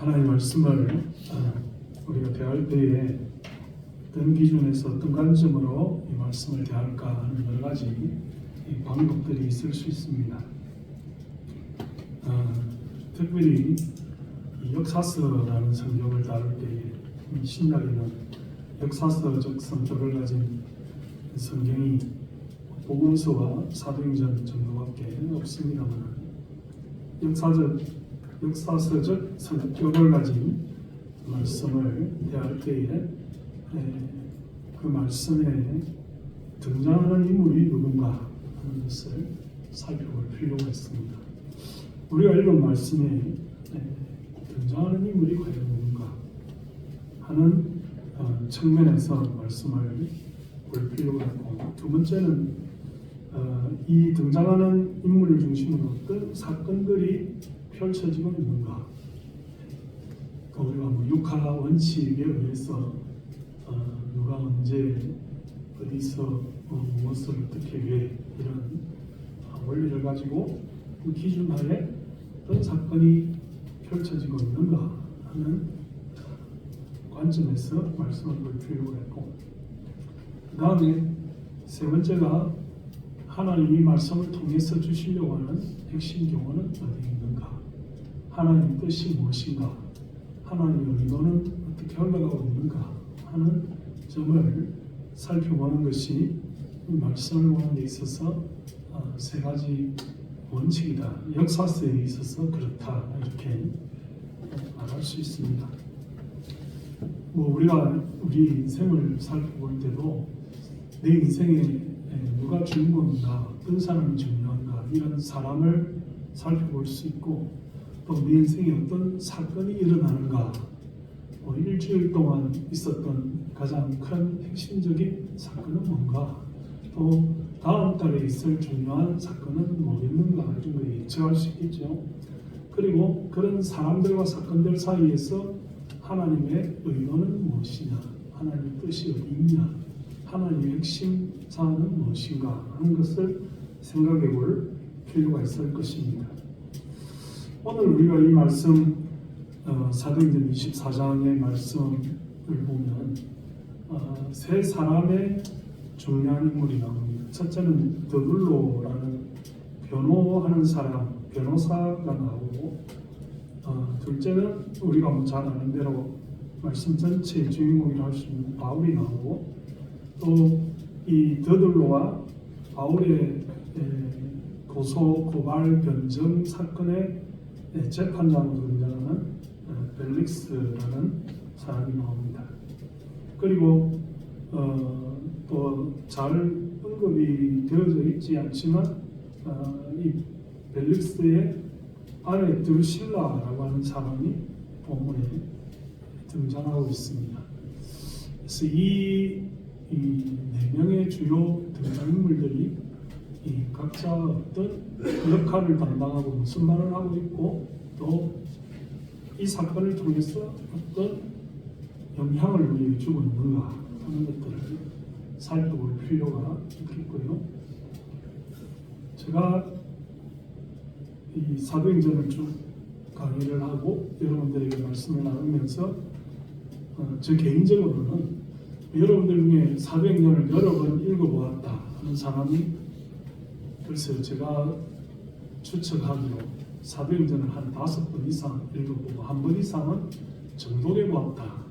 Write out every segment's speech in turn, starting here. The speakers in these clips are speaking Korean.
하나님의 말씀을 우리가 대할 때에 어떤 기준에서 어떤 관점으로 이 말씀을 대할까 하는 여러 가지 방법들이 있을 수 있습니다. 특별히 이 역사서라는 성경을 다룰 때에 이 신약에는 역사서적 성격을 가진 성경이 복음서와 사도행전 정도밖에 없습니다만 역사서적 성격을 가진 말씀을 대할 때에 그 말씀에 등장하는 인물이 누군가 하는 것을 살펴볼 필요가 있습니다. 우리가 읽은 말씀에 등장하는 인물이 과연 누군가 하는 측면에서 말씀을 볼 필요가 있고, 두 번째는 이 등장하는 인물을 중심으로 어떤 사건들이 펼쳐지고 있는가. 우리가 육하 원칙에 의해서 누가 언제 어디서 무엇을 어떻게 왜 이런 원리를 가지고 그 기준하에 어떤 사건이 펼쳐지고 있는가 하는 관점에서 말씀을 볼 필요가 있고, 그 다음에 세 번째가 하나님이 말씀을 통해서 주시려고 하는 핵심 교훈은 어디 있는가, 하나님의 뜻이 무엇인가, 하나님의 의도는 어떻게 흘러가고 있는가 하는 점을 살펴보는 것이 말씀을 보는 데 있어서 세 가지 원칙이다, 역사서에 있어서 그렇다, 이렇게 말할 수 있습니다. 우리가 우리 인생을 살펴볼 때도 내 인생에 누가 주인공인가, 어떤 사람이 중요한가, 이런 사람을 살펴볼 수 있고, 또 내 인생에 어떤 사건이 일어나는가, 일주일 동안 있었던 가장 큰 핵심적인 사건은 뭔가, 또 다음 달에 있을 중요한 사건은 뭐겠는가, 이런 걸 예측할 수 있겠죠. 그리고 그런 사람들과 사건들 사이에서 하나님의 의도는 무엇이냐, 하나님의 뜻이 어디 있냐, 하나님의 핵심 사안은 무엇인가 하는 것을 생각해 볼 필요가 있을 것입니다. 오늘 우리가 이 말씀 사도행전 24장의 말씀을 보면 세 사람의 중요한 인물이 나옵니다. 첫째는 더블로라는 변호하는 사람, 변호사가 나오고, 둘째는 우리가 잘 아는 대로 말씀 전체의 주인공이라 할 수 있는 바울이 나오고, 또 이 더블로와 바울의 고발 변정 사건의 재판장으로 등장하는 벨릭스라는 사람이 나옵니다. 그리고 또 잘 언급이 되어져 있지 않지만 이 벨릭스의 아내 드루실라라고 하는 사람이 본문에 등장하고 있습니다. 그래서 이 네 명의 주요 등장인물들이 각자 어떤 역할을 담당하고 무슨 말을 하고 있고, 또 이 사건을 통해서 어떤 영향을 우리에게 주고 있는가 하는 것들을 살펴볼 필요가 있겠고요. 제가 이 사도행전을 쭉 강의를 하고 여러분들에게 말씀을 나누면서 저 개인적으로는 여러분들 중에 사도행전을 여러 번 읽어보았다 하는 사람이 글쎄요, 제가 추측하기로 사도행전을 한 5번 이상 읽어보고 한 번 이상은 정독해보았다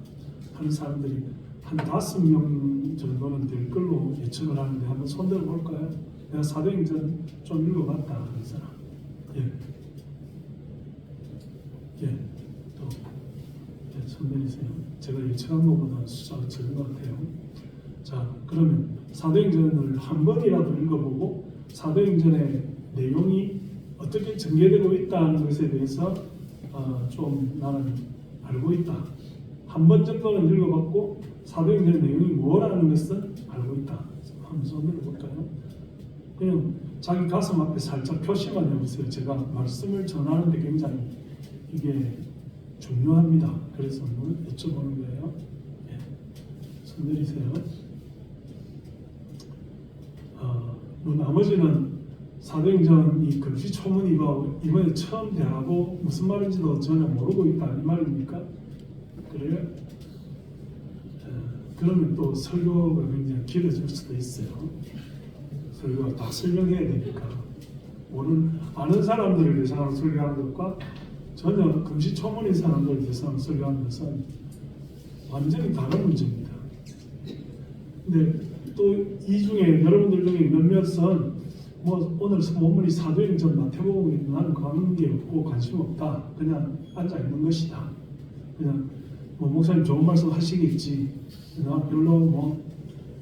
하는 사람들이 한 5명 정도는 될 걸로 예측을 하는데, 한번 손들어 볼까요? 내가 사도행전 좀 읽어봤다 하는 사람. 또 손들이세요. 제가 예측한 것보다 숫자가 적은 것 같아요. 자, 그러면 사도행전을 한 번이라도 읽어보고 사도행전의 내용이 어떻게 전개되고 있다는 것에 대해서 좀 나는 알고 있다. 한 번 정도는 읽어봤고 사도행전의 내용이 뭐라는 것은 알고 있다. 한번 손들어 볼까요? 그냥 자기 가슴 앞에 살짝 표시만 해보세요. 제가 말씀을 전하는데 굉장히 이게 중요합니다. 그래서 한번 여쭤보는 거예요. 손 내리세요. 나머지는 사도행전 이 금시초문이가 이번에 처음 대하고 무슨 말인지도 전혀 모르고 있다 이 말입니까? 그래요? 그러면 또 설교가 굉장히 길어질 수도 있어요. 설교가 다 설명해야 되니까 아는 사람들을 대상으로 설교하는 것과 전혀 금시초문인 사람들을 대상으로 설교하는 것은 완전히 다른 문제입니다. 근데 또 이 중에 여러분들 중에 몇몇은 뭐 오늘 본문이 사도행전 마태복음에 나는 관계 없고 관심 없다. 그냥 앉아 있는 것이다. 그냥 뭐 목사님 좋은 말씀 하시겠지. 나 별로 뭐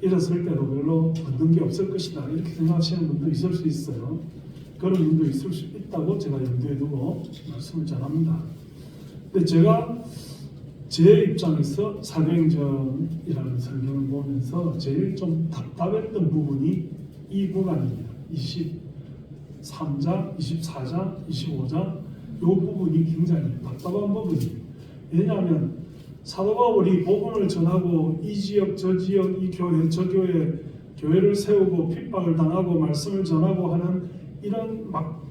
일어설 때도 별로 얻는 게 없을 것이다. 이렇게 생각하시는 분도 있을 수 있어요. 그런 분도 있을 수 있다고 제가 염두에 두고 말씀을 전합니다. 근데 제가 제 입장에서 사도행전이라는 성경을 보면서 제일 좀 답답했던 부분이 이 구간입니다. 23장, 24장, 25장 이 부분이 굉장히 답답한 부분이에요. 왜냐하면 사도 바울이 복음을 전하고 이 지역 저 지역 이 교회 저 교회를 세우고 핍박을 당하고 말씀을 전하고 하는 이런 막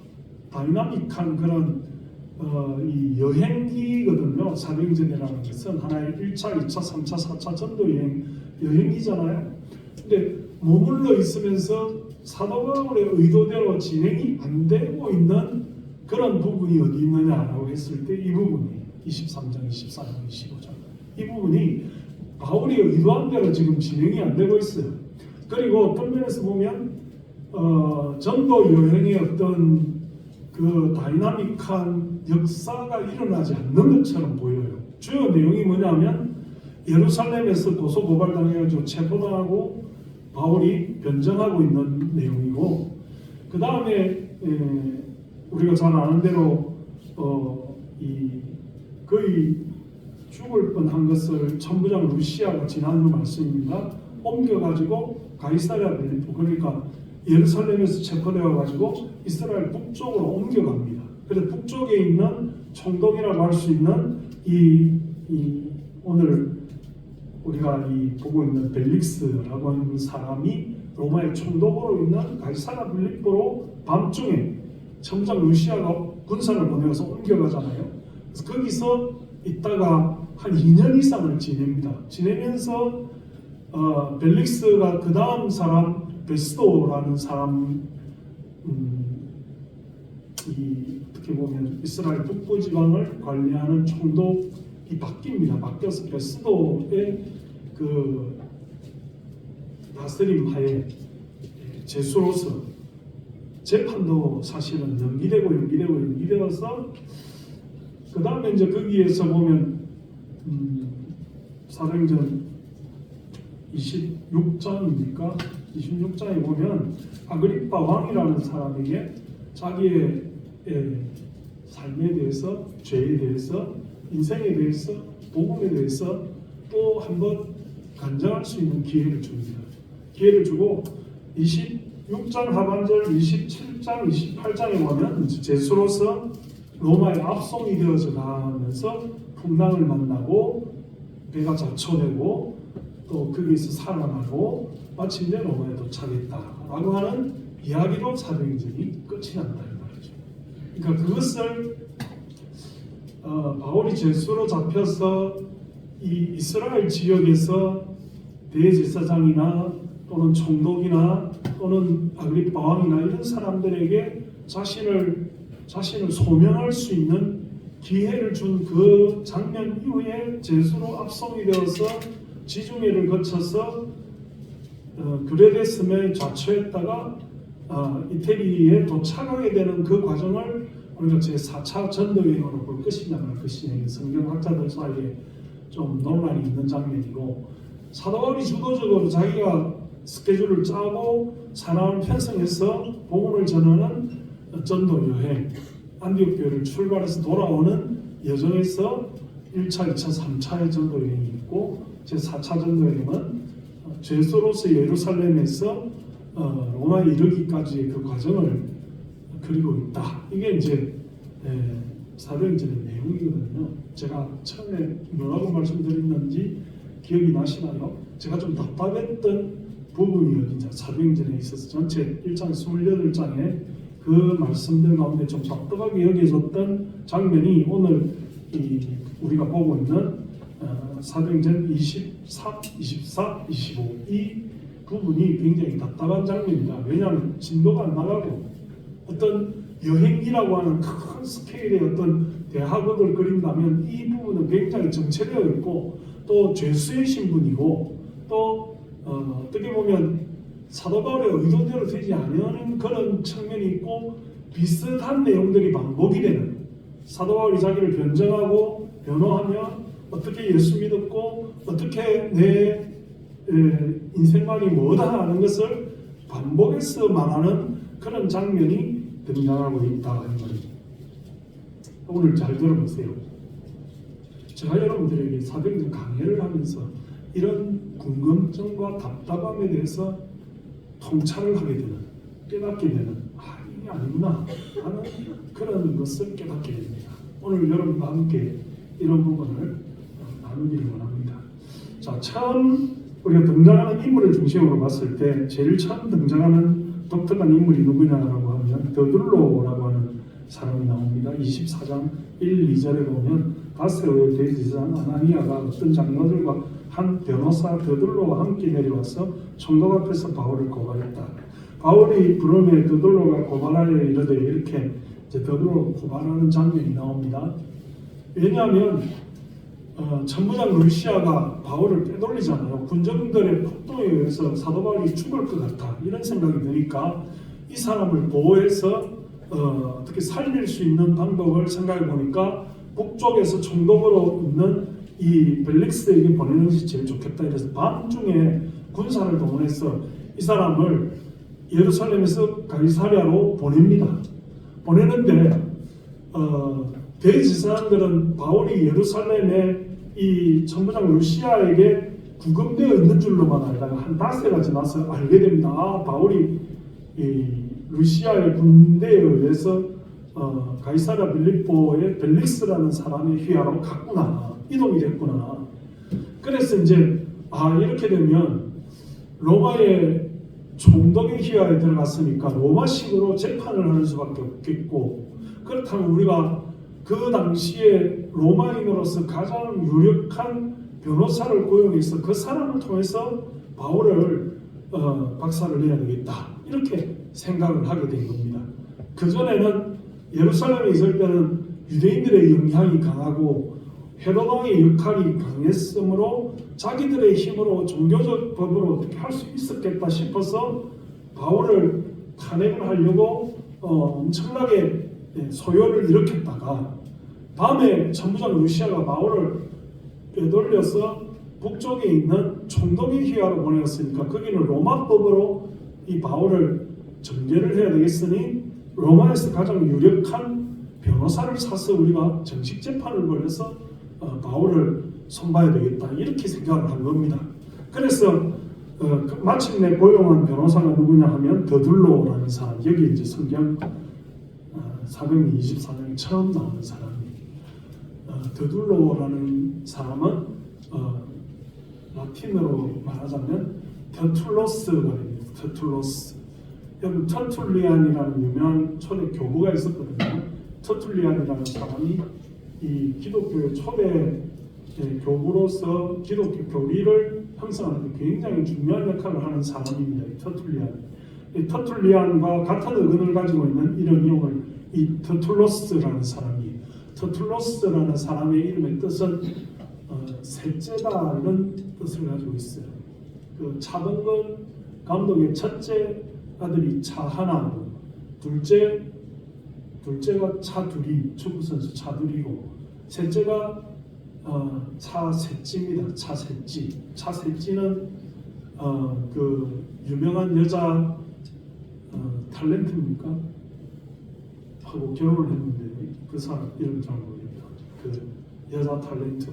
다이나믹한 그런 이 여행기거든요. 사도행전이라는 것은 하나의 1차, 2차, 3차, 4차 전도 여행기잖아요. 근데 머물러 있으면서 사도 바울의 의도대로 진행이 안 되고 있는 그런 부분이 어디 있느냐라고 했을 때 이 부분이 23장, 24장, 25장 이 부분이 바울이 의도한 대로 지금 진행이 안 되고 있어요. 그리고 어떤 면에서 보면 전도 여행의 어떤 그 다이나믹한 역사가 일어나지 않는 것처럼 보여요. 주요 내용이 뭐냐면 예루살렘에서 고소 고발당해가지고 체포당하고 바울이 변정하고 있는 내용이고 그 다음에 우리가 잘 아는 대로 거의 죽을 뻔한 것을 천부장 루시아가 지난주 말씀입니다. 옮겨가지고 가이사랴 빌립보 그러니까 예루살렘에서 체포되어가지고 이스라엘 북쪽으로 옮겨갑니다. 그래서 북쪽에 있는 총독이라고 할 수 있는 오늘 우리가 보고 있는 벨릭스라고 하는 사람이 로마의 총독으로 있는 가이사랴 빌립보로 밤중에 천부장 루시아가 군사를 보내서 옮겨가잖아요. 그래서 거기서 있다가 한 2년 이상을 지냅니다. 지내면서 벨릭스가 그 다음 사람 베스도라는 사람 어떻게 보면 이스라엘 북부 지방을 관리하는 총독이 바뀝니다. 바뀌어서 베스도의 그 다스림 하에 제수로서 재판도 사실은 연기되어서 그 다음에 이제 거기에서 보면 사도행전 26장입니까? 26장에 보면 아그리파 왕이라는 사람에게 자기의 삶에 대해서, 죄에 대해서, 인생에 대해서, 복음에 대해서 또 한번 간증할 수 있는 기회를 줍니다. 기회를 주고 26장 하반절, 27장, 28장에 보면 제수로서 로마의 압송이 되어져 가면서 풍랑을 만나고 배가 자초되고 또 거기서 살아나고 마침내 로마에 도착했다라고 하는 이야기로 사도행전이 끝이 난다 이 말이죠. 그러니까 그것을 바울이 제수로 잡혀서 이 이스라엘 지역에서 대제사장이나 또는 총독이나 또는 아그리파 왕이나 이런 사람들에게 자신을 소명할 수 있는 기회를 준 그 장면 이후에 제수로 압송이 되어서 지중해를 거쳐서 그레데스에 좌초했다가 이태리에 도착하게 되는 그 과정을 우리가 제4차 전도여행으로 볼 것이냐 말 것이냐 성경학자들 사이에 좀 논란이 있는 장면이고 사도 바울이 주도적으로 자기가 스케줄을 짜고 사람을 편성해서 복음을 전하는 전도 여행 안디옥 교회를 출발해서 돌아오는 여정에서 1차, 2차, 3차의 전도 여행이 있고 제4차 전도 여행은 제수로서 예루살렘에서 로마에 이르기까지의 그 과정을 그리고 있다. 이게 이제 사도행전의 내용이거든요. 제가 처음에 뭐라고 말씀드렸는지 기억이 나시나요? 제가 좀 답답했던 부분이 어디냐? 사도행전에 있어서 전체 1장 28장에 그 말씀들 가운데 좀 답답하게 여겨졌던 장면이 오늘 우리가 보고 있는 사도행전 23, 24, 25 이 부분이 굉장히 답답한 장면이다. 왜냐하면 진도가 안 나가고 어떤 여행기라고 하는 큰 스케일의 어떤 대학원을 그린다면 이 부분은 굉장히 정체되어 있고 또 죄수의 신분이고 또 어떻게 보면 사도 바울의 의도대로 되지 않는 그런 측면이 있고 비슷한 내용들이 반복이 되는 사도 바울이 자기를 변정하고 변호하며 어떻게 예수 믿었고 어떻게 내 인생관이 뭐다 하는 것을 반복해서 말하는 그런 장면이 등장하고 있다 하는 말입니다. 오늘 잘 들어보세요. 제가 여러분들에게 사도행전 강해를 하면서 이런 궁금증과 답답함에 대해서 통찰을 하게 되는, 깨닫게 되는, 이게 아니구나 하는 그런 것을 깨닫게 됩니다. 오늘 여러분과 함께 이런 부분을 나누기를 원합니다. 자, 처음 우리가 등장하는 인물을 중심으로 봤을 때 제일 처음 등장하는 독특한 인물이 누구냐라고 하면 더둘로라고 하는 사람이 나옵니다. 24장 1, 2절에 보면 다스의 대제사장 아나니아가 어떤 장로들과 한 변호사 더둘로와 함께 내려와서 총독 앞에서 바울을 고발했다. 바울이 부름에 더둘로가 고발하여 이르되 이렇게 더둘로 고발하는 장면이 나옵니다. 왜냐하면 천부장 루시아가 바울을 빼돌리잖아요. 군정들의 폭동에 의해서 사도 바울이 죽을 것 같아 이런 생각이 드니까 이 사람을 보호해서 어떻게 살릴 수 있는 방법을 생각해 보니까 북쪽에서 총독으로 있는 이 벨릭스에게 보내는 것이 제일 좋겠다. 그래서 밤중에 군사를 동원해서 이 사람을 예루살렘에서 가이사랴로 보냅니다. 보내는데 대제사장들은 바울이 예루살렘에 이 천부장 루시아에게 구금되어 있는 줄로만 알다가 한 닷새가 지나서 알게 됩니다. 바울이 이 루시아의 군대에 의해서 가이사랴 빌립보의 벨릭스라는 사람의 휘하로 갔구나, 이동이 됐구나. 그래서 이제 이렇게 되면 로마의 총독의 휘하에 들어갔으니까 로마식으로 재판을 하는 수밖에 없겠고, 그렇다면 우리가 그 당시에 로마인으로서 가장 유력한 변호사를 고용해서 그 사람을 통해서 바울을 박살을 내야 되겠다, 이렇게 생각을 하게 된 겁니다. 그전에는 예루살렘에 있을 때는 유대인들의 영향이 강하고 헤로당의 역할이 강했으므로 자기들의 힘으로 종교적 법으로 어떻게 할 수 있었겠다 싶어서 바울을 탄핵을 하려고 엄청나게 소요를 일으켰다가 밤에 천부장 루시아가 바울을 빼돌려서 북쪽에 있는 총독의 휘하로 보내었으니까 거기는 로마법으로 이 바울을 정죄를 해야 되겠으니 로마에서 가장 유력한 변호사를 사서 우리가 정식 재판을 벌여서 바울을 손봐야 되겠다, 이렇게 생각을 한 겁니다. 그래서 마침내 고용한 변호사가 누구냐 하면 더둘로라는 사람, 여기 이제 성경 사도행전 24장에 처음 나오는 사람이에요. 더둘로라는 사람은 라틴어로 말하자면 터툴로스가 됩니다. 터툴로스. 여러분 터툴리안이라는 유명한 초대 교부가 있었거든요. 터툴리안이라는 사람이 이 기독교의 초대 교부로서 기독교 교리를 형성하는 데 굉장히 중요한 역할을 하는 사람입니다. 이 터툴리안. 이 터툴리안과 같은 의견을 가지고 있는 이름이 오늘 이 터툴로스라는 사람이. 터툴로스라는 사람의 이름의 뜻은 셋째다 이런 뜻을 가지고 있어요. 그 차범근 감독의 첫째 아들이 차 하나고 둘째가 차 둘이, 축구 선수 차 둘이고 셋째가 차 셋째입니다. 차 셋째. 차 셋째는 그 유명한 여자 탤런트입니까? 하고 결혼을 했는데 그 사람 이름 잘 모르겠다. 그 여자 탤런트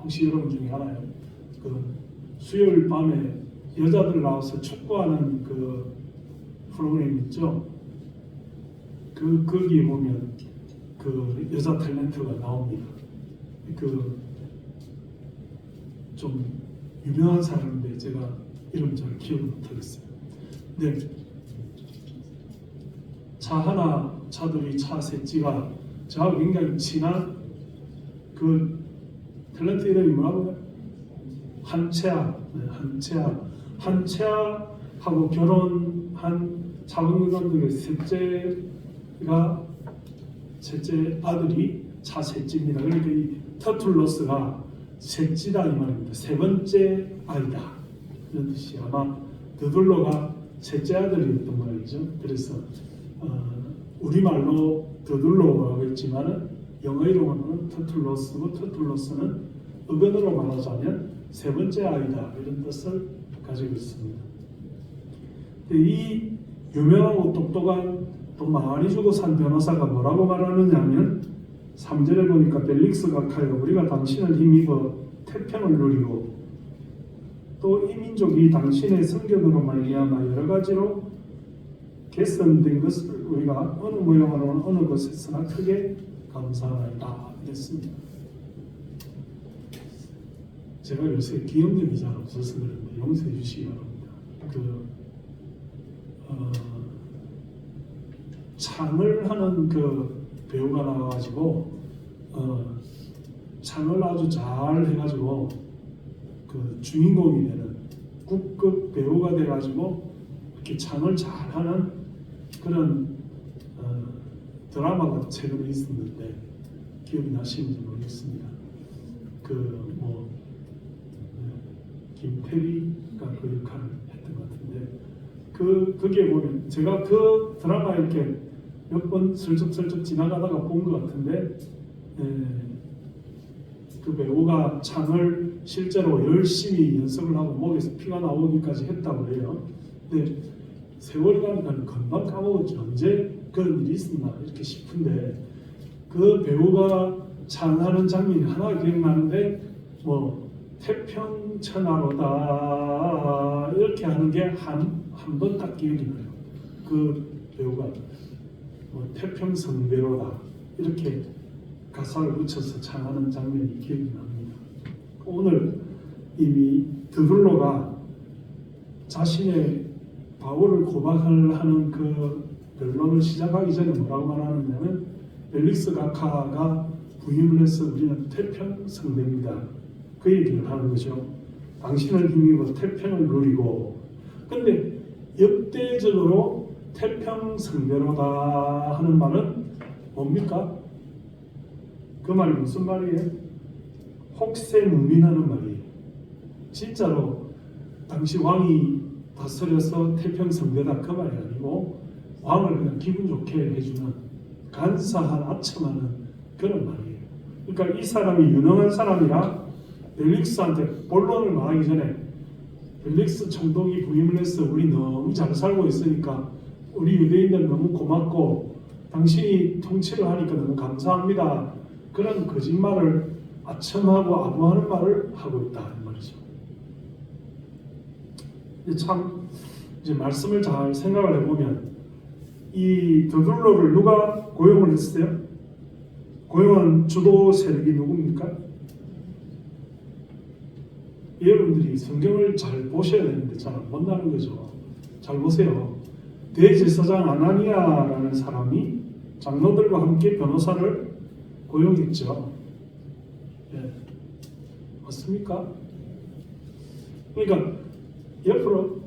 혹시 여러분 중에 알아요? 그 수요일 밤에 여자들 나와서 축구하는 그 프로그램 있죠? 거기에 보면 그 여자 탤런트가 나옵니다. 그 좀 유명한 사람인데 제가 이름 잘 기억을 못하겠어요. 네. 차들이 차 셋째가 저하고 굉장히 친한 그 탤런트 이름이 뭐라고요? 한채아하고 결혼한 차범근 감독의 셋째 아들이 차 셋째입니다. 그러니까 이 터툴러스가 셋째다 이 말입니다. 세 번째 아이다 이런 뜻이 아마 드둘로가 셋째 아들이었던 모양이죠. 그래서 우리말로 드둘로라고 했지만은 영어 이름으로는 터툴러스고 터툴러스는 어근으로 말하자면 세 번째 아이다 이런 뜻을 가지고 있습니다. 이 유명하고 똑똑한 돈 많이 주고 산 변호사가 뭐라고 말하느냐면 3절에 보니까 벨릭스 각하여 우리가 당신을 힘입어 태평을 누리고 또 이 민족이 당신의 성경으로 말미암아 여러 가지로 개선된 것을 우리가 어느 모양으로는 어느 것에서나 크게 감사하다 했습니다. 제가 요새 기억력이 잘 없어서 그런데 용서해 주시기 바랍니다. 창을 하는 그 배우가 나와가지고 창을 아주 잘 해가지고 그 주인공이 되는 국극 배우가 돼가지고 이렇게 창을 잘하는 그런 드라마가 최근에 있었는데 기억이 나시는지 모르겠습니다. 김태리가 그 역할을 했던 것 같은데 그게 보면 제가 그 드라마 이렇게 몇 번 슬쩍슬쩍 지나가다가 본 것 같은데 그 배우가 창을 실제로 열심히 연습을 하고 목에서 피가 나오기까지 했다고 해요. 근데 세월이 가니까 금방 까먹었죠. 언제 그런 일이 있었나 이렇게 싶은데 그 배우가 창하는 장면이 하나 기억나는데 태평천하로다 이렇게 하는 게 한 번 딱 기억이 나요. 그 배우가 태평성대로다 이렇게 가사를 붙여서 창하는 장면이 기억이 납니다. 오늘 이미 드둘로가 자신의 바울을 고발을 하는 그 변론을 시작하기 전에 뭐라고 말하느냐면 벨릭스 각하가 부임을 해서 우리는 태평성대입니다. 그 얘기를 하는 거죠. 당신을 힘입어 태평을 누리고 근데 역대적으로 태평성대로다 하는 말은 뭡니까? 그 말이 무슨 말이에요? 혹세무민하는 말이에요. 진짜로 당시 왕이 다스려서 태평성대다 그 말이 아니고 왕을 그냥 기분 좋게 해주는 간사한 아첨하는 그런 말이에요. 그러니까 이 사람이 유능한 사람이라 벨릭스한테 본론을 말하기 전에 벨릭스 총독이 부임을 해서 우리 너무 잘 살고 있으니까 우리 유대인들 너무 고맙고 당신이 통치를 하니까 너무 감사합니다. 그런 거짓말을 아첨하고 아부하는 말을 하고 있다 이 말이죠. 참 이제 말씀을 잘 생각을 해보면 이 드둘로를 누가 고용을 했어요? 고용한 주도 세력이 누굽니까? 여러분들이 성경을 잘 보셔야 되는데 잘 안 본다는 거죠. 잘 보세요. 대제사장 아나니아라는 사람이 장로들과 함께 변호사를 고용했죠. 네. 맞습니까? 그러니까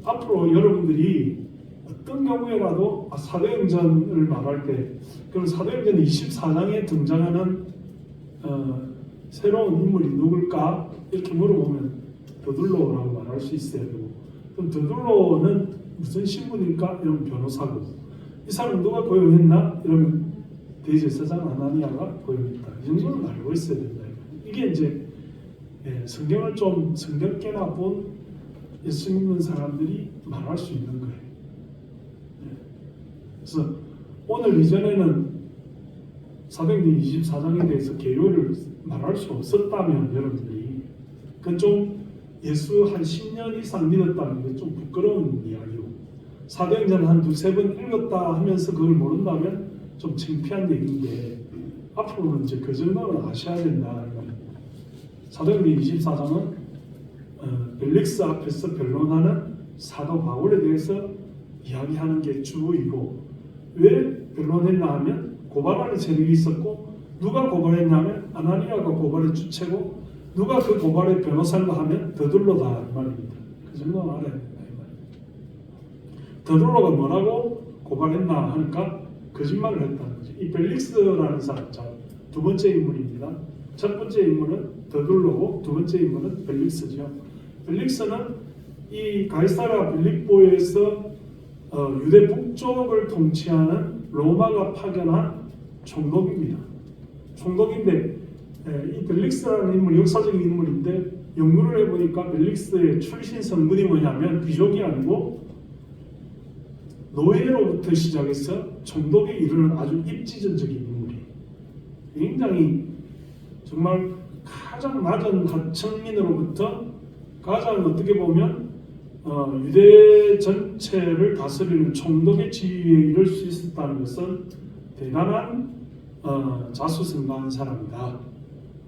앞으로 여러분들이 어떤 경우에라도 사도행전을 말할 때 그럼 사도행전 24장에 등장하는 새로운 인물이 누굴까? 이렇게 물어보면 드둘로라고 말할 수 있어야 되고 그럼 드둘로는 무슨 신분일까? 이러면 변호사고 이 사람 누가 고용했나? 이러면 대제사장 아나니아가 고용했다. 이 정도는 알고 있어야 된다. 이게 이제 성경을 좀 성경께나 본 예수 믿는 사람들이 말할 수 있는 거예요. 그래서 오늘 이전에는 사도행전 24장에 대해서 개요를 말할 수 없었다면 여러분들이 그건 좀 예수 한 10년 이상 믿었다는 게 좀 부끄러운 이야기고 사도행전 한 두세 번 읽었다 하면서 그걸 모른다면 좀 창피한 얘기인데 앞으로는 이제 그 정도는 아셔야 된다. 사도행전 24장은 벨릭스 앞에서 변론하는 사도 바울에 대해서 이야기하는 게 주이고 왜 변론했나 하면 고발하는 세력이 있었고, 누가 고발했냐면 아나니아가 고발의 주체고, 누가 그 고발의 변호사인가 하면 더둘로다 이 말입니다. 그 정도는 알아야 된다 이 말입니다. 더둘로가 뭐라고 고발했나 하니까 거짓말을 했다는 거죠. 이 벨릭스라는 사람, 자, 두 번째 인물입니다. 첫 번째 인물은 더둘로고 두 번째 인물은 벨릭스죠. 벨릭스는 이 가이사라 빌립보에서 유대 북쪽을 통치하는 로마가 파견한 총독입니다. 총독인데 이 벨릭스라는 인물이 역사적인 인물인데 연구를 해보니까 벨릭스의 출신 성분이 뭐냐면 귀족이 아니고 노예로부터 시작해서 총독에 이르는 아주 입지전적인 인물이, 굉장히 정말 가장 낮은 하층민으로부터 가장 어떻게 보면 유대 전체를 다스리는 총독의 지위에 이를 수 있었다는 것은 대단한 자수성가한 사람이다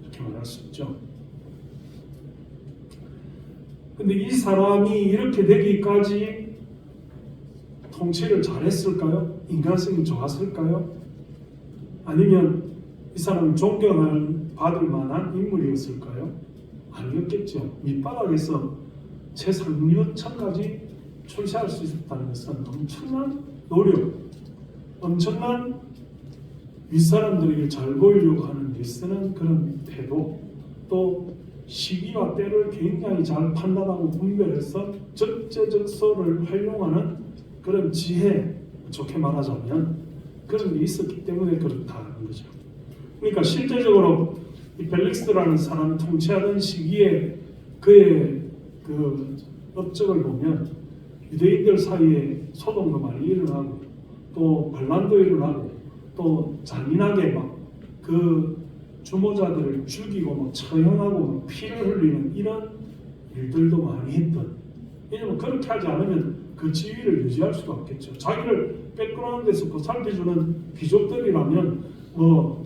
이렇게 말할 수 있죠. 근데 이 사람이 이렇게 되기까지 통치를 잘했을까요? 인간성이 좋았을까요? 아니면 이 사람은 존경을 받을 만한 인물이었을까요? 아니었겠죠. 밑바닥에서 최상류층까지 출세할 수 있었다는 것은 엄청난 노력, 엄청난 윗사람들에게 잘 보이려고 하는 애쓰는 그런 태도, 또 시기와 때를 굉장히 잘 판단하고 분별해서 적재적소를 활용하는 그런 지혜, 좋게 말하자면 그런 게 있었기 때문에 그렇다는 거죠. 그러니까 실제적으로 이 벨릭스라는 사람을 통치하던 시기에 그의 그 업적을 보면 유대인들 사이에 소동도 많이 일어나고 또 반란도 일어나고 또 잔인하게 막 그 주모자들을 죽이고 막 처형하고 막 피를 흘리는 이런 일들도 많이 했던, 왜냐면 그렇게 하지 않으면 그 지위를 유지할 수가 없겠죠. 자기를 백그라운드에서 보살펴주는 귀족들이라면 뭐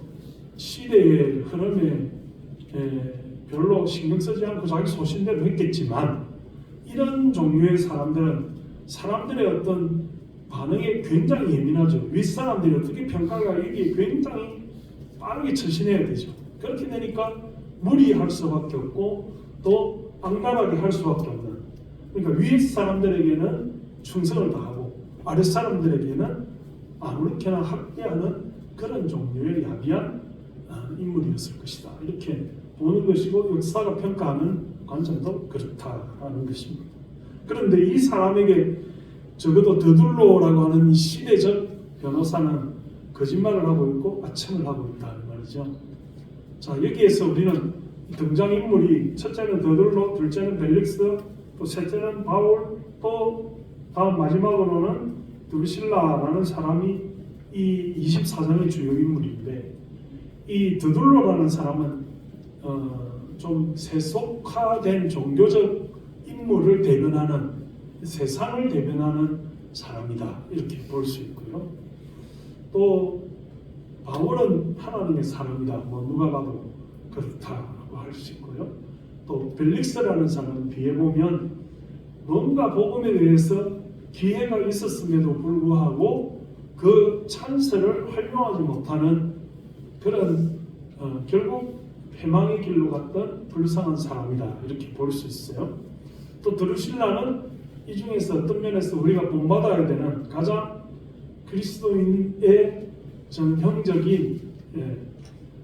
시대의 흐름에 별로 신경 쓰지 않고 자기 소신대로 했겠지만, 이런 종류의 사람들은 사람들의 어떤 반응에 굉장히 예민하죠. 윗사람들이 어떻게 평가가 이게 굉장히 빠르게 처신해야 되죠. 그렇게 되니까 무리할 수밖에 없고 또 악랄하게 할 수밖에 없는, 그러니까 위 사람들에게는 충성을 다하고 아랫 사람들에게는 아무렇게나 학대하는 그런 종류의 야비한 인물이었을 것이다 이렇게 보는 것이고, 역사가 평가하는 관점도 그렇다라는 것입니다. 그런데 이 사람에게 적어도 더둘로라고 하는 이 시대적 변호사는 거짓말을 하고 있고 아첨을 하고 있다는 말이죠. 자, 여기에서 우리는 등장인물이 첫째는 더둘로, 둘째는 벨릭스, 또 셋째는 바울, 또 다음 마지막으로는 드루실라라는 사람이 이 24장의 주요 인물인데, 이 더둘로라는 사람은 좀 세속화된 종교적 인물을 대변하는, 세상을 대변하는 사람이다 이렇게 볼 수 있고요. 또 바울은 하나님의 사람이다, 뭐 누가 봐도 그렇다고 할 수 있고요. 또 벨릭스라는 사람은 뒤에 보면 뭔가 복음에 대해서 기회가 있었음에도 불구하고 그 찬스를 활용하지 못하는 그런 결국 패망의 길로 갔던 불쌍한 사람이다 이렇게 볼 수 있어요. 또 드루실라는 이 중에서 어떤 면에서 우리가 본받아야 되는 가장 그리스도인의 정형적인,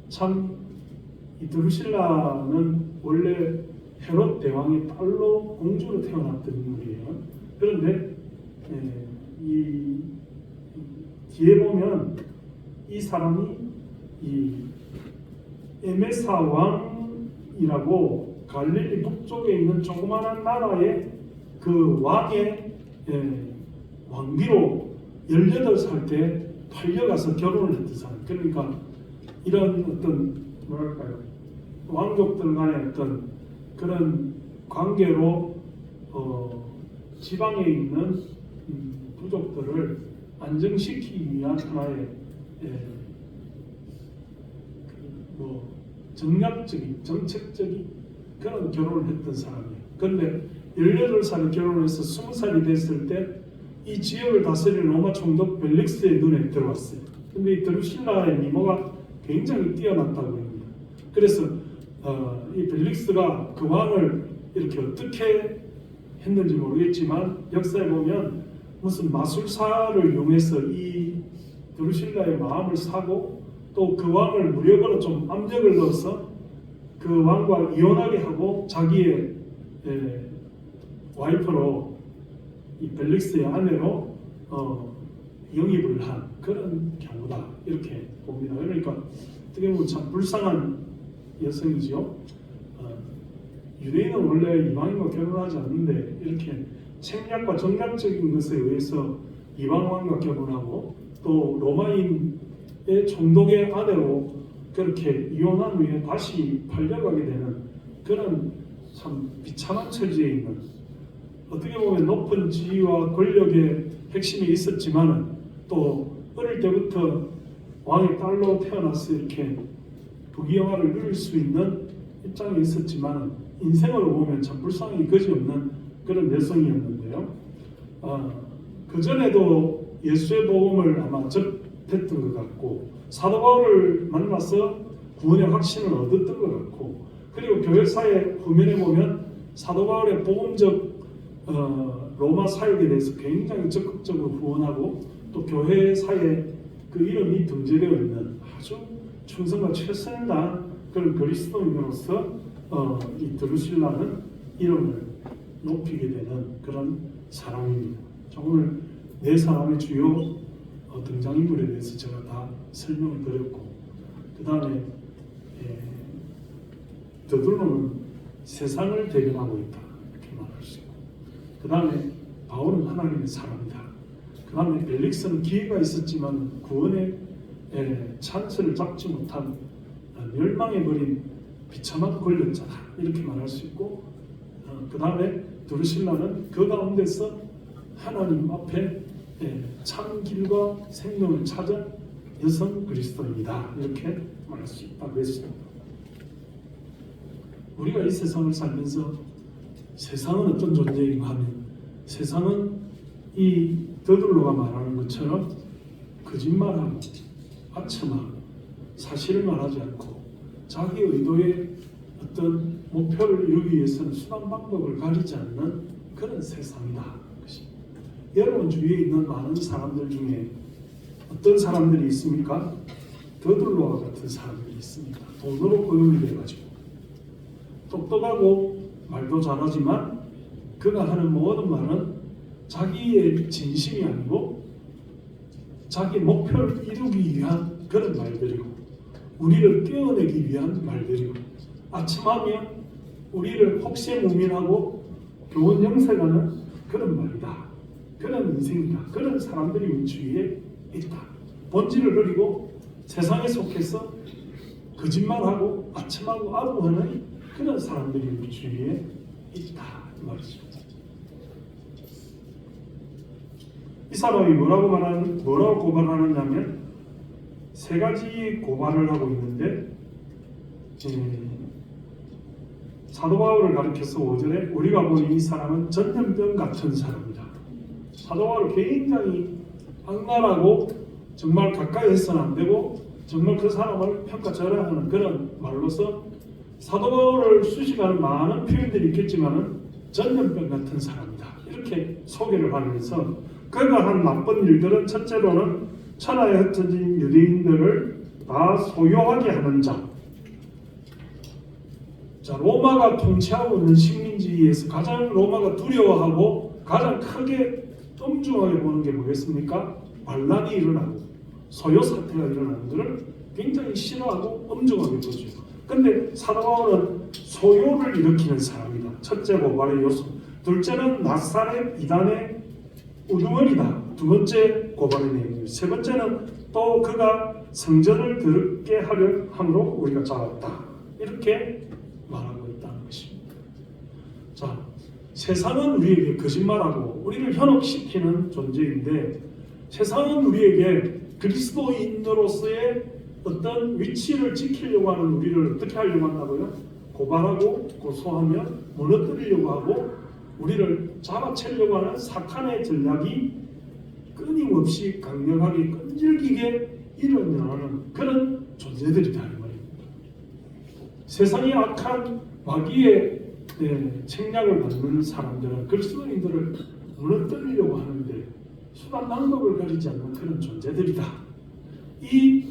참 이 드루실라는 원래 헤롯 대왕의 딸로 공주로 태어났던 인물이에요. 그런데 이 뒤에 보면 이 사람이 이 에메사 왕이라고 갈릴리 북쪽에 있는 조그마한 나라의 그 왕의 왕비로 18살 때 팔려가서 결혼을 했던 사람. 그러니까 이런 어떤 뭐랄까요, 왕족들 간의 어떤 그런 관계로 지방에 있는 부족들을 안정시키기 위한 하나의 뭐 정략적인, 정책적인 그런 결혼을 했던 사람이에요. 그런데 18살에 결혼해서 20살이 됐을 때 이 지역을 다스리는 로마 총독 벨릭스의 눈에 들어왔어요. 근데 이 드루실라의 미모가 굉장히 뛰어났다고 합니다. 그래서 이 벨릭스가 그 왕을 이렇게 어떻게 했는지 모르겠지만 역사에 보면 무슨 마술사를 이용해서 이 드루실라의 마음을 사고 또 그 왕을 무력으로 좀 압력을 넣어서 그 왕과 이혼하게 하고 자기의 와이프로 이 벨릭스의 아내로 영입을 한 그런 경우다 이렇게 봅니다. 그러니까 어떻게 보면 참 불쌍한 여성이죠. 유대인은 원래 이방인과 결혼하지 않는데 이렇게 책략과 정략적인 것에 의해서 이방왕과 결혼하고 또 로마인의 총독의 아내로 그렇게 이혼한 후에 다시 팔려가게 되는 그런 참 비참한 처지에 있는, 어떻게 보면 높은 지위와 권력의 핵심이 있었지만은 또 어릴 때부터 왕의 딸로 태어나서 이렇게 부귀영화를 누릴 수 있는 입장에 있었지만 인생으로 보면 참 불쌍히 그지없는 그런 여성이었는데요. 그 전에도 예수의 복음을 아마 접했던 것 같고 사도 바울을 만나서 구원의 확신을 얻었던 것 같고, 그리고 교회사의 후면에 보면 사도 바울의 복음적 로마 사역에 대해서 굉장히 적극적으로 후원하고 또 교회사에 그 이름이 등재되어 있는 아주 충성과 최선을 다한 그런 그리스도인으로서 이 드루실라는 이름을 높이게 되는 그런 사람입니다. 오늘 네 사람의 주요 등장인물에 대해서 제가 다 설명을 드렸고, 그 다음에 드둘로는 세상을 대변하고 있다 이렇게 말할 수 있고, 그 다음에 바울은 하나님의 사람이다. 그 다음에 벨릭스는 기회가 있었지만 구원의 찬스를 잡지 못한 멸망해버린 비참한 권력자다 이렇게 말할 수 있고, 그 다음에 드루실라는 그 가운데서 하나님 앞에 참 길과 생명을 찾은 여성 그리스도입니다 이렇게 말할 수 있다고 했습니다. 우리가 이 세상을 살면서 세상은 어떤 존재인가 하면 세상은 이 더둘로가 말하는 것처럼 거짓말하고 아첨하고 사실을 말하지 않고 자기 의도의 어떤 목표를 이루기 위해서는 수단 방법을 가리지 않는 그런 세상이다. 여러분 주위에 있는 많은 사람들 중에 어떤 사람들이 있습니까? 더둘로와 같은 사람들이 있습니다. 돈으로 고용이 돼가지고 똑똑하고 말도 잘하지만 그가 하는 모든 말은 자기의 진심이 아니고 자기 목표를 이루기 위한 그런 말들이고 우리를 깨어내기 위한 말들이고 아침하면 우리를 혹세무민하고 교훈 영세가는 그런 말이다. 그런 인생이다. 그런 사람들이 우리 주위에 있다. 본질을 흐리고 세상에 속해서 거짓말하고 아첨하고 아부하는 그런 사람들이 우리 주위에 있다 이 말이죠. 이 사람이 뭐라고 고발하느냐면 세 가지 고발을 하고 있는데 사도 바울을 가리켜서 5절에 우리가 보니 이 사람은 전염병 같은 사람이다. 사도 바울을 굉장히 악랄하고 정말 가까이 해서는 안 되고 정말 그 사람을 평가절하하는 그런 말로서 사도 바울을 수식하는 많은 표현들이 있겠지만은 전염병 같은 사람이다 이렇게 소개를 하면서 그가 한 나쁜 일들은 첫째로는 천하에 흩어진 유대인들을 다 소유하게 하는 자. 로마가 통치하고 있는 식민지에서 가장 로마가 두려워하고 가장 크게 엄중하게 보는 게 뭐겠습니까? 반란이 일어나고 소요 사태가 일어나는 것을 굉장히 싫어하고 엄중하게 보죠. 근데 사도 바울은 소요를 일으키는 사람이다. 첫째 고발의 요소. 둘째는 나사렛 이단의 우두머리다. 두 번째 고발의 내용입니다. 세 번째는 또 그가 성전을 더럽게 하려 함으로 우리가 잡았다. 이렇게 말하고 있다는 것입니다. 자, 세상은 우리에게 거짓말하고 우리를 현혹시키는 존재인데 세상은 우리에게 그리스도인으로서의 어떤 위치를 지키려고 하는 우리를 어떻게 하려고 한다고요? 고발하고 고소하며 무너뜨리려고 하고 우리를 잡아채려고 하는 사탄의 전략이 끊임없이 강력하게 끈질기게 일어나는 그런 존재들이다 이 말입니다. 세상이 악한 마귀의 책략을 받는 사람들은 그리스도인들을 무너뜨리려고 하는데 수단 방법을 가리지 않는 그런 존재들이다. 이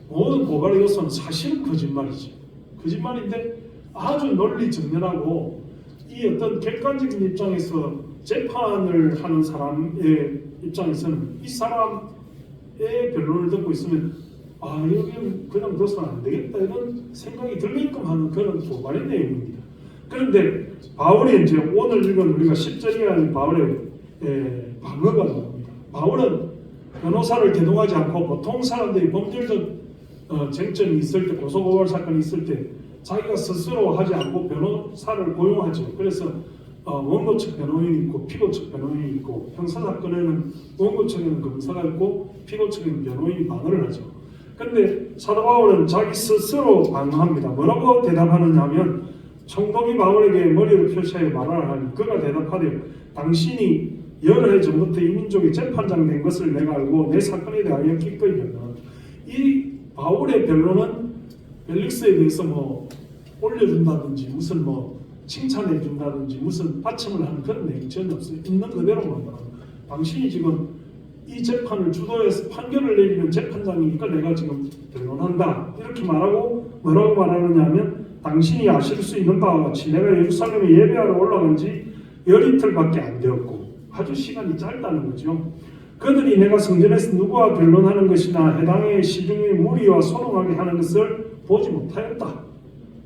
모든 고발의 요소는 사실은 거짓말이지. 거짓말인데 아주 논리 정연하고 이 어떤 객관적인 입장에서 재판을 하는 사람의 입장에서는 이 사람의 변론을 듣고 있으면 여기는 그냥 둬서는 안 되겠다 이런 생각이 들게끔 하는 그런 고발의 내용입니다. 그런데 바울이 이제 오늘 읽은 우리가 10절 이하의 바울의 방어가 나옵니다. 바울은 변호사를 대동하지 않고 보통 사람들이 법률적 쟁점이 있을 때 고소고발 사건이 있을 때 자기가 스스로 하지 않고 변호사를 고용하죠. 그래서 원고 측 변호인이 있고 피고 측 변호인이 있고 형사사건에는 원고 측에는 검사가 있고 피고 측에는 변호인이 방어를 하죠. 그런데 사도 바울은 자기 스스로 방어합니다. 뭐라고 대답하느냐 하면 총독이 바울에게 머리를 표시하여 말하라 하니 그가 대답하되 당신이 여러 해 전부터 이 민족의 재판장 된 것을 내가 알고 내 사건에 대하여 기꺼이 변론한다. 이 바울의 변론은 벨릭스에 대해서 올려준다든지 무슨 칭찬해 준다든지 무슨 받침을 하는 그런 내용이 전혀 없어요. 있는 그대로만 말합니다. 당신이 지금 이 재판을 주도해서 판결을 내리는 재판장이니까 내가 지금 변론한다 이렇게 말하고 뭐라고 말하느냐 하면 당신이 아실 수 있는 바와 같이 내가 예루살렘에 예배하러 올라간 지 열이틀밖에 안 되었고 아주 시간이 짧다는 거죠. 그들이 내가 성전에서 누구와 변론하는 것이나 해당의 시중의 무리와 소동하게 하는 것을 보지 못하였다.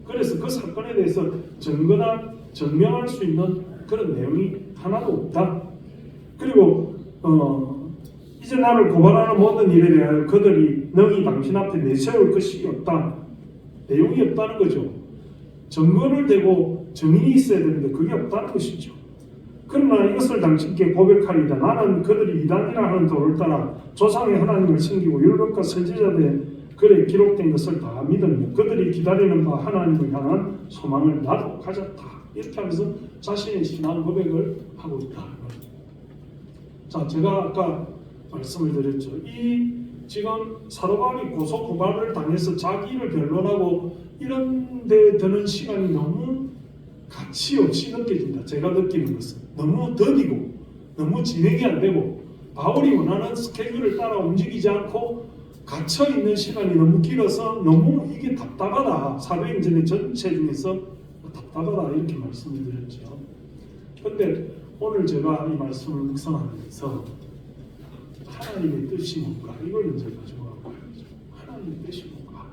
그래서 그 사건에 대해서 증거나 증명할 수 있는 그런 내용이 하나도 없다. 그리고 이제 나를 고발하는 모든 일에 대하여 그들이 능히 당신 앞에 내세울 것이 없다. 내용이 없다는 거죠. 증거를 대고 증인이 있어야 되는데 그게 없다는 것이죠. 그러나 이것을 당신께 고백하리다. 나는 그들이 이단이라 하는 도를 따라 조상의 하나님을 섬기고 율법과 선지자들의 글에 기록된 것을 다 믿으며 그들이 기다리는 바 하나님을 향한 소망을 나도 가졌다. 이렇게 하면서 자신의 신앙 고백을 하고 있다. 자, 제가 아까 말씀을 드렸죠. 이 지금 사도 바울이 고소 고발을 당해서 자기를 변론하고 이런 데 드는 시간이 너무 가치 없이 느껴진다. 제가 느끼는 것은 너무 더디고 너무 진행이 안 되고 바울이 원하는 스케줄을 따라 움직이지 않고 갇혀 있는 시간이 너무 길어서 너무 이게 답답하다. 사도행전의 전체 중에서 답답하다 이렇게 말씀을 드렸죠. 그런데 오늘 제가 이 말씀을 묵상하면서 하나님의 뜻이 뭔가 이걸 이제 가지고 가고요. 하나님의 뜻이 뭔가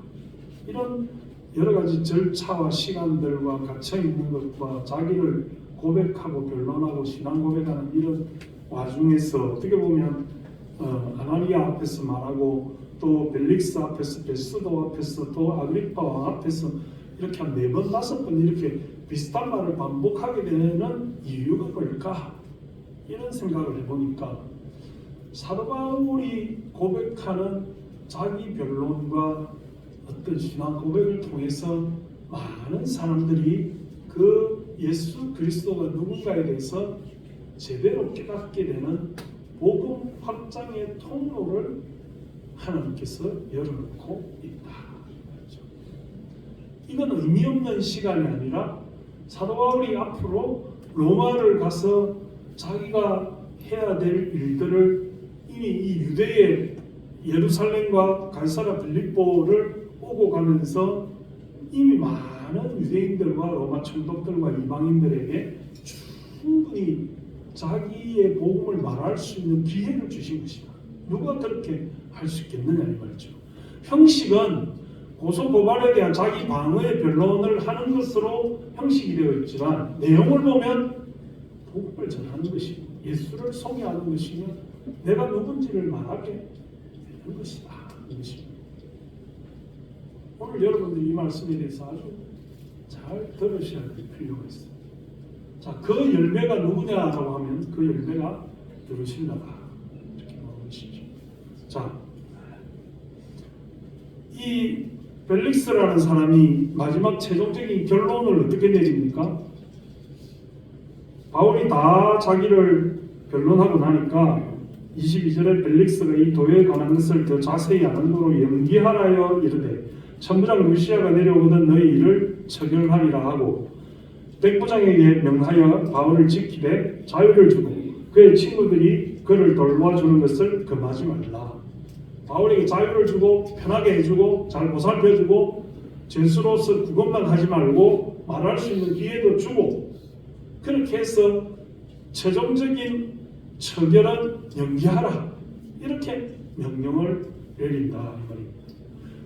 이런 여러 가지 절차와 시간들과 갇혀 있는 것과 자기를 고백하고 변론하고 신앙 고백하는 이런 와중에서 어떻게 보면 아나니아 앞에서 말하고 또 벨릭스 앞에서 베스도 앞에서 또 아그리파 왕 앞에서 이렇게 한 4번 5번 이렇게 비슷한 말을 반복하게 되는 이유가 뭘까? 이런 생각을 해보니까 사도 바울이 고백하는 자기 변론과 어떤 신앙 고백을 통해서 많은 사람들이 그 예수 그리스도가 누군가에 대해서 제대로 깨닫게 되는 복음 확장의 통로를 하나님께서 열어놓고 있다. 이건 의미 없는 시간이 아니라 사도 바울이 앞으로 로마를 가서 자기가 해야 될 일들을 이미 이 유대의 예루살렘과 갈사라 빌립보를 오고 가면서 이미 많은 유대인들과 로마 총독들과 이방인들에게 충분히 자기의 복음을 말할 수 있는 기회를 주신 것이다. 누가 그렇게 할 수 있겠느냐 이 말이죠. 형식은 고소고발에 대한 자기 방어의 변론을 하는 것으로 형식이 되어 있지만 내용을 보면 복음을 전하는 것이고 예수를 소개하는 것이며 내가 누군지를 말하게 되는 것이다. 이것입니다. 오늘 여러분들이 이 말씀에 대해서 아주 잘 들으셔야 될 필요가 있습니다. 자, 그 열매가 누구냐라고 하면 그 열매가 들으신다다. 이렇게 나오는 것이죠. 자, 이 벨릭스라는 사람이 마지막 최종적인 결론을 어떻게 내립니까? 바울이 다 자기를 변론하고 나니까 22절에 벨릭스가 이 도에 관한 것을 더 자세히 아는도로 연기하라여 이르되 천부장 루시아가 내려오거든 너희 일을 처결하리라 하고 백부장에게 명하여 바울을 지키되 자유를 주고 그의 친구들이 그를 돌보아주는 것을 금하지 말라. 바울에게 자유를 주고 편하게 해주고 잘 보살펴주고 죄수로서 그것만 하지 말고 말할 수 있는 기회도 주고 그렇게 해서 최종적인 처결은 연기하라 이렇게 명령을 내린다 이 말입니다.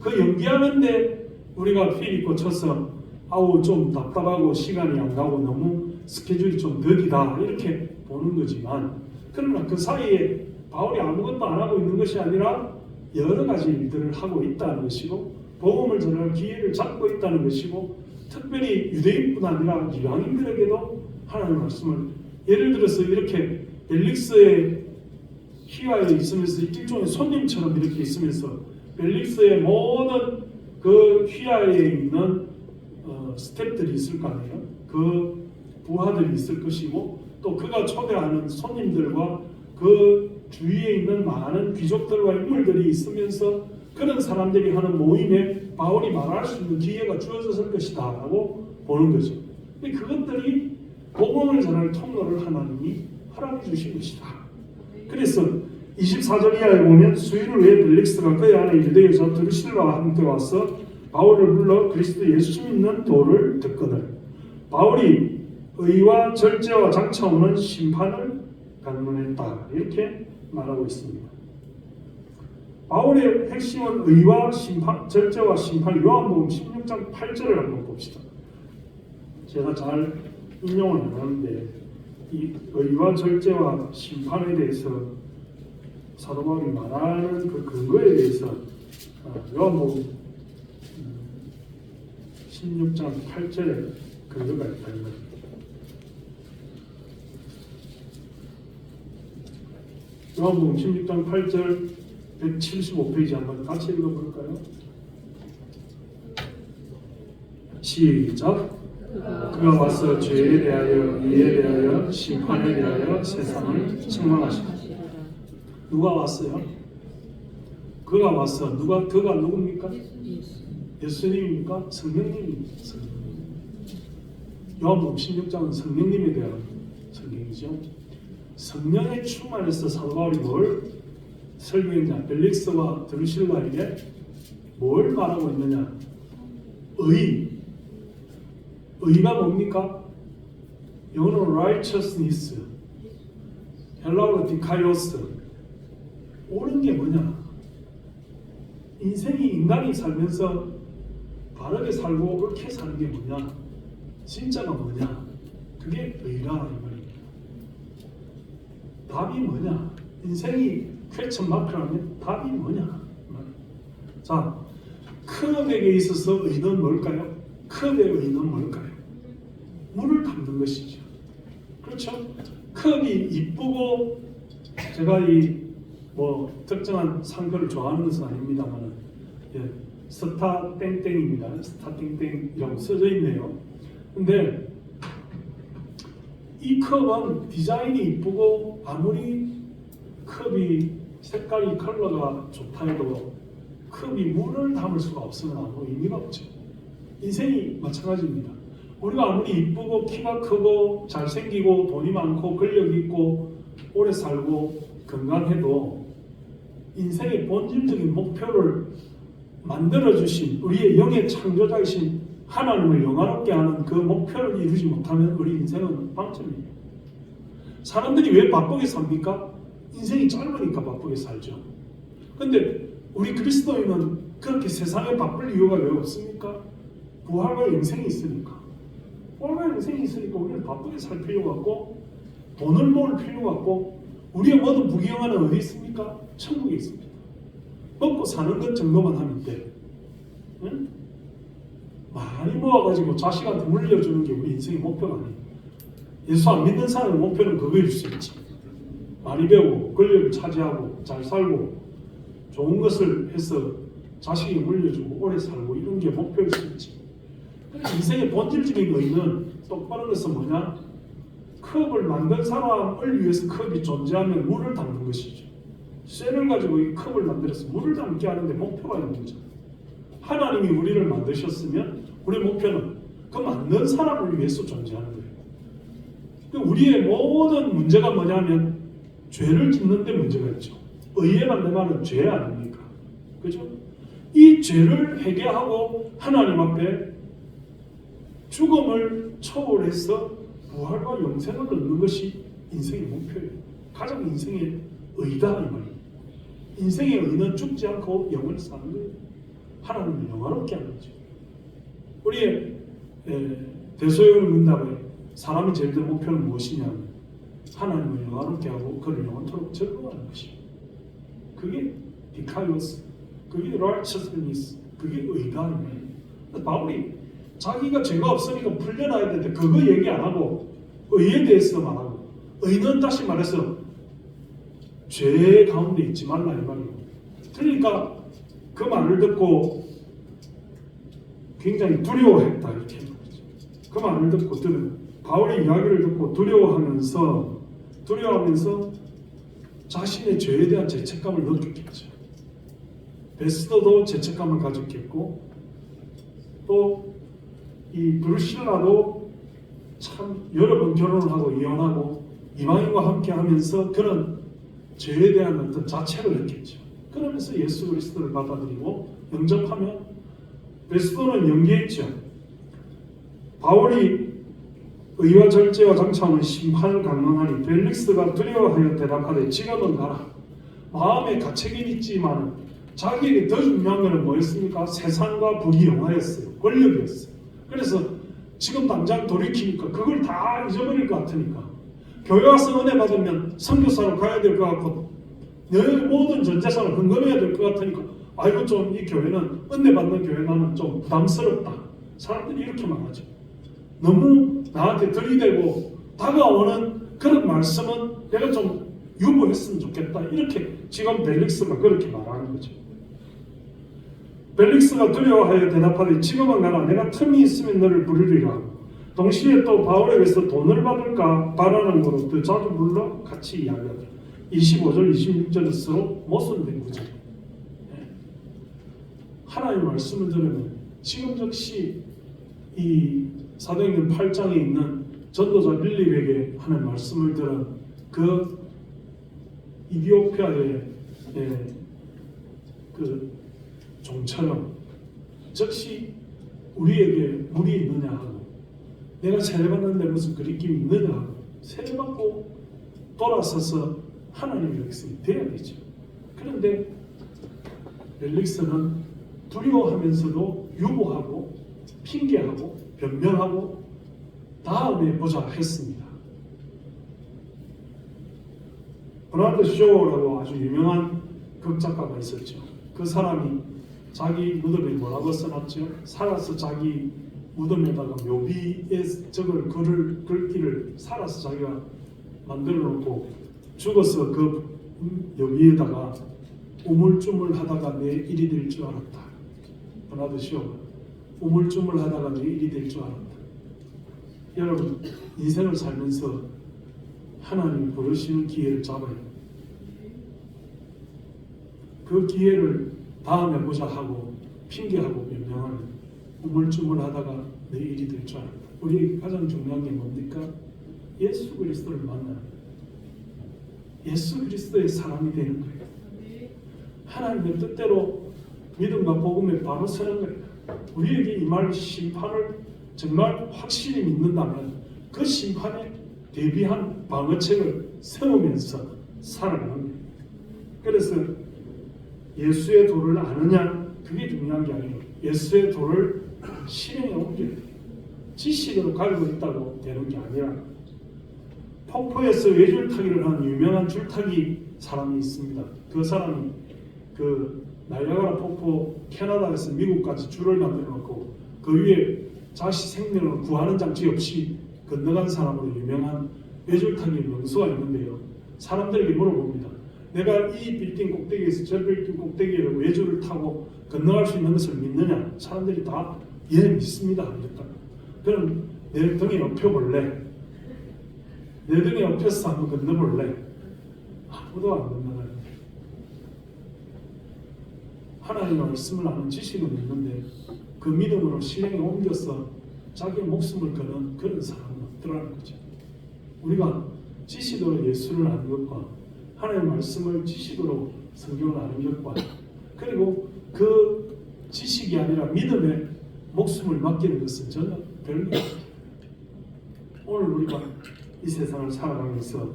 그 연기하는데 우리가 필리포 쳐서 아우 좀 답답하고 시간이 안 가고 너무 스케줄이 좀 더디다 이렇게 보는 거지만 그러나 그 사이에 바울이 아무것도 안 하고 있는 것이 아니라 여러 가지 일들을 하고 있다는 것이고 복음을 전할 기회를 잡고 있다는 것이고 특별히 유대인뿐 아니라 이방인들에게도 하나님의 말씀을 예를 들어서 이렇게 벨릭스의 휘하에 있으면서 일종의 손님처럼 이렇게 있으면서 벨릭스의 모든 그 휘하에 있는 스태프들이 있을 거 아니에요. 그 부하들이 있을 것이고 또 그가 초대하는 손님들과 그 주위에 있는 많은 귀족들과 인물들이 있으면서 그런 사람들이 하는 모임에 바울이 말할 수 있는 기회가 주어졌을 것이다 라고 보는 거죠. 근데 그것들이 복음을 전할 통로를 하나님이 허락해 주신 것이다. 그래서 24절 이하에 보면 수요일 후에 벨릭스가 그의 아내 유대 여자 드루실라와 함께 와서 바울을 불러 그리스도 예수 믿는 도를 듣거늘 바울이 의와 절제와 장차 오는 심판을 강론했다 이렇게 말하고 있습니다. 바울의 핵심은 의와 심판, 절제와 심판. 요한복음 16장 8절을 한번 봅시다. 제가 잘 인용을 안 하는데 이 의와 절제와 심판에 대해서 사도 바울이 말하는 그 근거에 대해서 요한복음 16장 8절에 근거가 있다 이 말입니다. 요한복음 16장 8절 175페이지 한번 같이 읽어볼까요? 시작. 그가 와서 죄에 대하여 의에 대하여 심판에 대하여 세상을 책망하시라. 누가 왔어요? 그가 와서 그가 누굽니까? 예수님입니까? 성령님입니까? 요한복음 16장은 성령님에 대한 성경이죠. 성령에 충만해서 사도 바울이 뭘 설교했냐? 벨릭스와 드루실라에게 뭘 말하고 있느냐? 의가 뭡니까? 영어로 righteousness, 헬라어로 디카이오스. 옳은 게 뭐냐? 인간이 살면서 바르게 살고 옳게 사는 게 뭐냐? 진짜가 뭐냐? 그게 의라 이 말입니다. 답이 뭐냐? 인생이 퀘스천 마크라면 답이 뭐냐? 자, 크업에게 있어서 의는 뭘까요? 크업의 의는 뭘까요? 물을 담는 것이죠. 그렇죠? 크업이 이쁘고 제가 특정한 상표를 좋아하는 것은 아닙니다만 스타 땡땡입니다. 스타 땡땡이라고 써져 있네요. 근데 이 컵은 디자인이 이쁘고 아무리 컵이 색깔이 컬러가 좋다 해도 컵이 물을 담을 수가 없으면 아무 의미가 없죠. 인생이 마찬가지입니다. 우리가 아무리 이쁘고 키가 크고 잘생기고 돈이 많고 권력이 있고 오래 살고 건강해도 인생의 본질적인 목표를 만들어주신 우리의 영의 창조자이신 하나님을 영화롭게 하는 그 목표를 이루지 못하면 우리 인생은 방점이에요. 사람들이 왜 바쁘게 삽니까? 인생이 짧으니까 바쁘게 살죠. 근데 우리 그리스도인은 그렇게 세상에 바쁠 이유가 왜 없습니까? 부활과 영생이 있으니까. 부활과 영생이 있으니까 우리는 바쁘게 살 필요가 없고 돈을 모을 필요가 없고 우리의 모든 부귀영화는 어디 있습니까? 천국에 있습니다. 먹고 사는 것 정도만 하면 돼. 응? 많이 모아가지고 자식한테 물려주는 게 우리 인생의 목표가 아니에요. 예수 안 믿는 사람의 목표는 그거일 수 있지. 많이 배우고 권력을 차지하고 잘 살고 좋은 것을 해서 자식이 물려주고 오래 살고 이런 게 목표일 수 있지. 인생의 본질적인 의는 똑바른 것은 뭐냐? 컵을 만든 사람을 위해서 컵이 존재하면 물을 담는 것이죠. 쇠를 가지고 이 컵을 만들어서 물을 담게 하는데 목표가 있는 거죠. 하나님이 우리를 만드셨으면 우리 목표는 그 만든 사람을 위해서 존재하는 거예요. 우리의 모든 문제가 뭐냐면 죄를 짓는 데 문제가 있죠. 의에만 내 말은 죄 아닙니까? 그죠? 이 죄를 해결하고 하나님 앞에 죽음을 초월해서 부활과 영생을 얻는 것이 인생의 목표예요. 가장 인생의 의다 이 말이에요. 인생의 의는 죽지 않고 영을 사는 거예요. 하나님을 영화롭게 하는 거죠. 우리의 대소영을 문답에 사람의 제일 큰 목표는 무엇이냐면 하나님을 영화롭게 하고 그를 영원토록 즐거워하는 것이에요. 그게 디카이오스, 그게 righteousness, 그게 의다 이 말이에요. 바울이 자기가 죄가 없으니까 풀려나야 되는데 그거 얘기 안 하고 의에 대해서 말하고, 의는 다시 말해서 죄 가운데 있지 말라 이 말이에요. 그러니까 그 말을 듣고 굉장히 두려워했다 이렇게 그 말을 듣고 바울의 이야기를 듣고 두려워하면서 자신의 죄에 대한 죄책감을 느꼈겠죠. 베스도도 죄책감을 가졌겠고 또 이 브루실라도 참 여러 번 결혼을 하고 이혼하고 이방인과 함께 하면서 그런 죄에 대한 어떤 자책을 했겠죠. 그러면서 예수 그리스도를 받아들이고 영접하며 베스도는 연기했죠. 바울이 의와 절제와 장차오는 심판을 강론하니 벨릭스가 두려워하여 대답하되 지금은 가라. 마음에 가책이 있지만 자기에게 더 중요한 것은 뭐였습니까? 세상과 부귀 영화였어요. 권력이었어요. 그래서 지금 당장 돌이키니까 그걸 다 잊어버릴 것 같으니까 교회 와서 은혜 받으면 선교사로 가야 될 것 같고 내 모든 전 재산을 헌금해야 될 것 같으니까 아이고 좀 이 교회는 은혜 받는 교회 나는 좀 부담스럽다. 사람들이 이렇게 말하죠. 너무 나한테 들이대고 다가오는 그런 말씀은 내가 좀 유보했으면 좋겠다. 이렇게 지금 벨릭스가 그렇게 말하는 거죠. 벨릭스가 두려워하여 대답하되 지금은 가라. 내가 틈이 있으면 너를 부르리라. 동시에 또 바울에게서 돈을 받을까 바라는 거로 더 자주 불러 같이 이야기하다. 25절 26절일수록 모순된 구절. 하나님의 말씀을 들으면 지금 즉시 이 사도행전 8장에 있는 전도자 빌립에게 하는 말씀을 들은 그 이디오피아의 그 종처럼 즉시 우리에게 물이 있느냐 하고 내가 세례받는데 무슨 그 느낌이 있느냐 하고 세례받고 돌아서서 하나님의 백성이 되어야 되죠. 그런데 벨릭스는 두려워하면서도 유보하고 핑계하고 변명하고 다음에 보자 했습니다. 버나드 쇼라고 아주 유명한 극작가가 있었죠. 그 사람이 자기 무덤에 뭐라고 써놨죠? 살아서 자기 무덤에다가 묘비에 적을 글을 글귀를 살아서 자기가 만들어 놓고 죽어서 그 여기에다가 우물쭈물하다가 내 일이 될 줄 알았다. 버나드 쇼. 우물쭈물하다가 내 일이 될 줄 알았다. 여러분 인생을 살면서 하나님이 부르시는 기회를 잡아요. 그 기회를 다음에 보자 하고 핑계하고 변명하면 우물쭈물하다가 내 일이 될 줄 알았다. 우리에게 가장 중요한 게 뭡니까? 예수 그리스도를 만나는 거예요. 예수 그리스도의 사람이 되는 거예요. 하나님의 뜻대로 믿음과 복음에 바로 서는 거예요. 우리에게 임할 심판을 정말 확실히 믿는다면 그 심판에 대비한 방어책을 세우면서 살아가는 거예요. 그래서 예수의 도를 아느냐 그게 중요한 게 아니에요. 예수의 도를 실행에 옮겨야 돼요. 지식으로 가지고 있다고 되는 게 아니라 폭포에서 외줄타기를 하는 유명한 줄타기 사람이 있습니다. 그 사람이 그 나이아가라 폭포 캐나다에서 미국까지 줄을 만들어 놓고 그 위에 자신 생명을 구하는 장치 없이 건너간 사람으로 유명한 외줄타기 명수가 있는데요. 사람들에게 물어봅니다. 내가 이 빌딩 꼭대기에서 저 빌딩 꼭대기에 외줄을 타고 건너갈 수 있는 것을 믿느냐? 사람들이 다 예 믿습니다. 이랬다. 그럼 내 등에 엎혀볼래? 내 등에 엎혀서 한번 건너볼래? 아무도 안 건너가요. 하나님의 말씀을 아는 지식은 있는데 그 믿음으로 실행에 옮겨서 자기의 목숨을 거는 그런 사람은 없더라는 거죠. 우리가 지식으로 예수를 아는 것과 하나님의 말씀을 지식으로 성경을 아는 것과 그리고 그 지식이 아니라 믿음에 목숨을 맡기는 것은 전혀 별개입니다. 오늘 우리가 이 세상을 살아가면서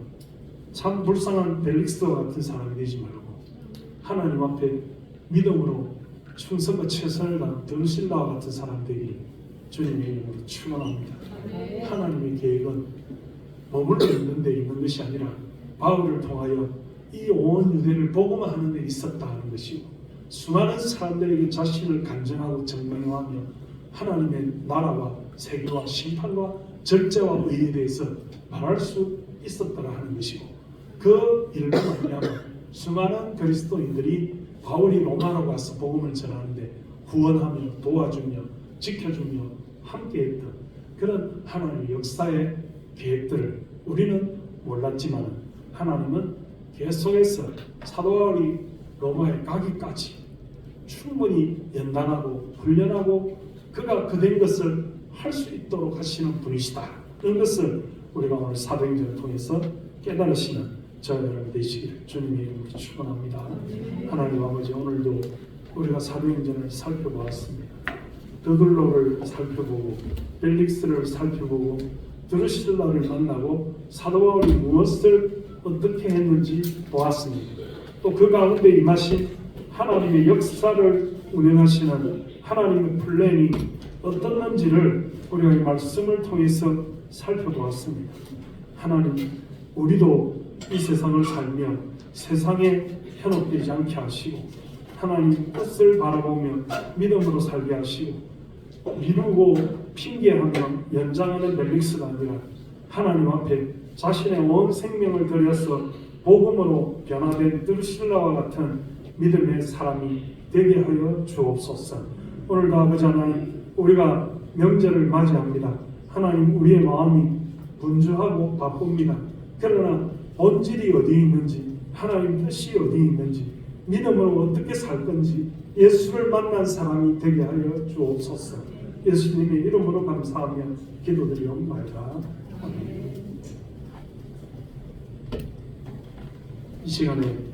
참 불쌍한 벨릭스와 같은 사람이 되지 말고 하나님 앞에 믿음으로 충성과 최선을 다한 드루실라와 같은 사람 되기를 주님의 이름으로 축원합니다. 하나님의 계획은 머물러 있는 데 있는 것이 아니라 바울을 통하여 이 온 유대를 복음화 하는 데 있었다 하는 것이고 수많은 사람들에게 자신을 간증하고 증명하며 하나님의 나라와 세계와 심판과 절제와 의에 대해서 말할 수 있었더라 하는 것이고 그 일로 말미암아 수많은 그리스도인들이 바울이 로마로 가서 복음을 전하는데 후원하며 도와주며 지켜주며 함께했던 그런 하나님의 역사의 계획들을 우리는 몰랐지만 하나님은 계속해서 사도 바울이 로마에 가기까지 충분히 연단하고 훈련하고 그가 그된 것을 할 수 있도록 하시는 분이시다. 이런 것을 우리가 오늘 사도행전을 통해서 깨달으시는 저와 여러분 되시기를 주님의 이름으로 축원합니다. 하나님 아버지, 오늘도 우리가 사도행전을 살펴보았습니다. 드둘로를 살펴보고 벨릭스를 살펴보고 드루실라를 만나고 사도 바울이 무엇을 어떻게 했는지 보았습니다. 또 그 가운데 임하신 하나님의 역사를 운영하시는 하나님의 플랜이 어떻는지를 우리가 이 말씀을 통해서 살펴보았습니다. 하나님, 우리도 이 세상을 살며 세상에 현혹되지 않게 하시고 하나님 뜻을 바라보며 믿음으로 살게 하시고 미루고 핑계하며 연장하는 벨릭스가 아니라 하나님 앞에 자신의 온 생명을 들여서 복음으로 변화된 드루실라와 같은 믿음의 사람이 되게 하여 주옵소서. 오늘도 아버지 하나님, 우리가 명절을 맞이합니다. 하나님, 우리의 마음이 분주하고 바쁩니다. 그러나 본질이 어디 있는지, 하나님 뜻이 어디 있는지, 믿음으로 어떻게 살 건지 예수를 만난 사람이 되게 하여 주옵소서. 예수님의 이름으로 감사하며 기도드리옵나이다. 아멘. 이 시간에